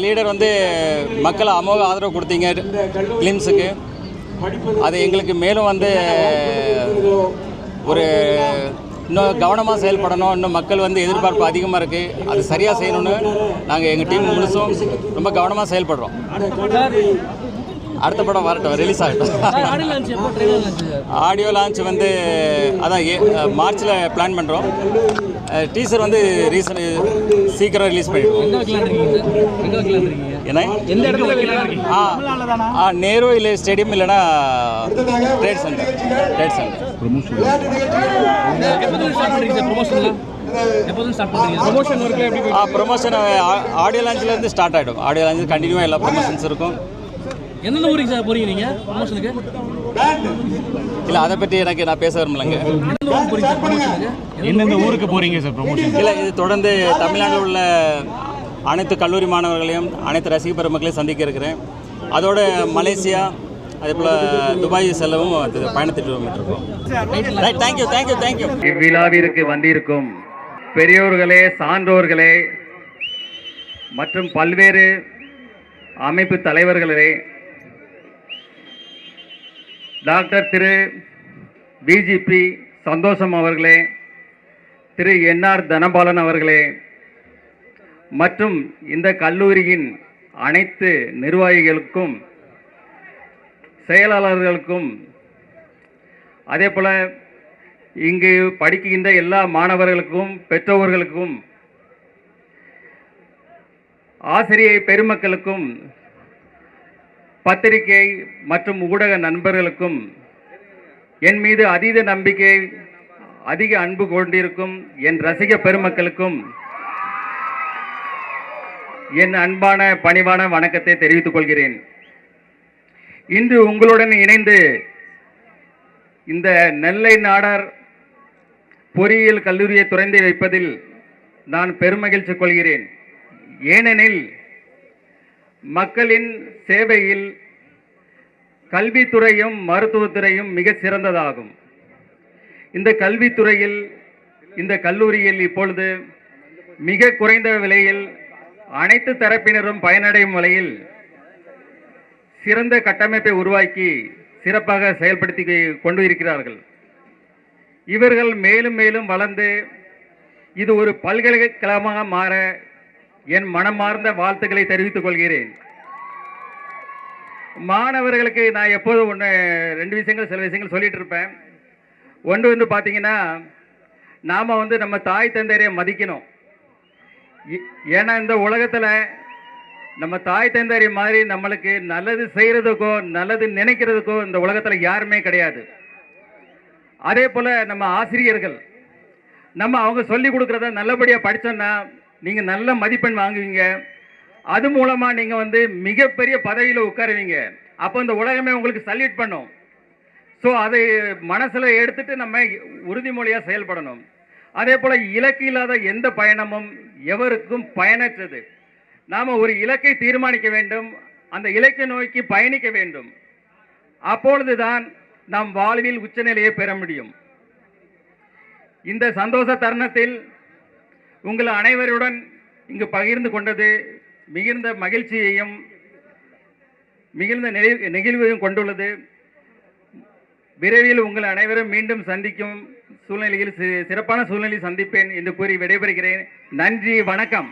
Leader வந்து மக்கள் அமோக ஆதரவு கொடுத்தீங்க ஃபிலிம்ஸுக்கு. அது எங்களுக்கு மேலும் வந்து ஒரு இன்னும் கவனமாக செயல்படணும். இன்னும் மக்கள் வந்து எதிர்பார்ப்பு அதிகமாக இருக்குது. அது சரியாக செய்யணும்னு நாங்கள் எங்கள் டீம் முழுசும் ரொம்ப கவனமாக செயல்படுறோம். அடுத்த படம் வரட்டும், ரிலீஸ் ஆகட்டும். ஆடியோ லான்ச் வந்து அதான் மார்ச்சில் பிளான் பண்ணுறோம். டீசர் வந்து சீக்கிரம் ரிலீஸ் பண்ணிடுவோம். ஏன்னா நேரு இல்லை ஸ்டேடியம் இல்லைன்னா ட்ரேட் சென்டர். ப்ரொமோஷன் ஆடியோ லான்ச்லேருந்து ஸ்டார்ட் ஆகிடும். ஆடியோ லான்ச் கண்டினியூவாக எல்லா ப்ரொமோஷன்ஸ் இருக்கும். எந்தெந்த ஊருக்கு சார் போகிறீங்க நீங்கள் ப்ரொமோஷனுக்கு? இல்லை, அதை பற்றி நான் பேச விரும்பலைங்க. எந்தெந்த ஊருக்கு போகிறீங்க சார் ப்ரொமோஷன்? இல்லை, இது தொடர்ந்து தமிழ்நாட்டில் உள்ள அனைத்து கல்லூரி மாணவர்களையும் அனைத்து ரசிக பெருமக்களையும் சந்திக்க இருக்கிறேன். அதோட மலேசியா அதே போல் துபாய் செல்லவும் பயணத்திட்டு இருக்கோம். தேங்க்யூ. இவ்விழாவிற்கு வந்திருக்கும் பெரியோர்களே, சான்றோர்களே மற்றும் பல்வேறு அமைப்பு தலைவர்களே, டாக்டர் திரு பிஜிபி சந்தோஷம் அவர்களே, திரு என்ஆர் தனபாலன் அவர்களே மற்றும் இந்த கல்லூரியின் அனைத்து நிர்வாகிகளுக்கும், செயலாளர்களுக்கும், அதே போல் இங்கு படிக்கின்ற எல்லா மாணவர்களுக்கும், பெற்றோர்களுக்கும், ஆசிரிய பெருமக்களுக்கும், பத்திரிகை மற்றும் ஊடக நண்பர்களுக்கும், என் மீது அதீத நம்பிக்கை, அதிக அன்பு கொண்டிருக்கும் என் ரசிக பெருமக்களுக்கும் என் அன்பான பணிவான வணக்கத்தை தெரிவித்துக் கொள்கிறேன். இன்று உங்களுடன் இணைந்து இந்த நெல்லை நாடார் பொறியியல் கல்லூரியை திறந்து வைப்பதில் நான் பெருமகிழ்ச்சி கொள்கிறேன். ஏனெனில் மக்களின் சேவையில் கல்வித்துறையும் மருத்துவத்துறையும் மிக சிறந்ததாகும். இந்த கல்வித்துறையில் இந்த கல்லூரியில் இப்பொழுது மிக குறைந்த விலையில் அனைத்து தரப்பினரும் பயனடையும் வகையில் சிறந்த கட்டமைப்பை உருவாக்கி சிறப்பாக செயல்படுத்தி கொண்டு இருக்கிறார்கள். இவர்கள் மேலும் மேலும் வளர்ந்து இது ஒரு பல்கலைக்கழகமாக மாற என் மனமார்ந்த வாழ்த்துக்களை தெரிவித்துக் கொள்கிறேன். மாணவர்களுக்கு நான் எப்போதும் சில விஷயங்கள் சொல்லிட்டு இருப்பேன். ஒன்று வந்து பார்த்தீங்கன்னா, நாம் நம்ம தாய் தந்தையரை மதிக்கணும். ஏன்னா இந்த உலகத்தில் நம்ம தாய் தந்தையரை மாதிரி நம்மளுக்கு நல்லது செய்கிறதுக்கோ நல்லது நினைக்கிறதுக்கோ இந்த உலகத்தில் யாருமே கிடையாது. அதே போல் நம்ம ஆசிரியர்கள் அவங்க சொல்லி கொடுக்குறத நல்லபடியாக படித்தோன்னா நீங்கள் நல்ல மதிப்பெண் வாங்குவீங்க. அது மூலமாக நீங்கள் மிகப்பெரிய பதவியில் உட்காருவீங்க. அப்போ இந்த உலகமே உங்களுக்கு சல்யூட் பண்ணும். ஸோ அதை மனசில் எடுத்துட்டு நம்ம உறுதிமொழியாக செயல்படணும். அதே போல் இலக்கு இல்லாத எந்த பயணமும் எவருக்கும் பயனற்றது. நாம் ஒரு இலக்கை தீர்மானிக்க வேண்டும், அந்த இலக்கை நோக்கி பயணிக்க வேண்டும். அப்பொழுதுதான் நாம் வாழ்வில் உச்சநிலையை பெற முடியும். இந்த சந்தோஷ தருணத்தில் உங்கள் அனைவருடன் இங்கு பகிர்ந்து கொண்டது மிகுந்த மகிழ்ச்சியையும் மிகுந்த நெகிழ்வையும் கொண்டுள்ளது. விரைவில் உங்கள் அனைவரும் மீண்டும் சந்திக்கும் சூழ்நிலையில் சிறப்பான சூழ்நிலையில் சந்திப்பேன் என்று கூறி விடைபெறுகிறேன். நன்றி, வணக்கம்.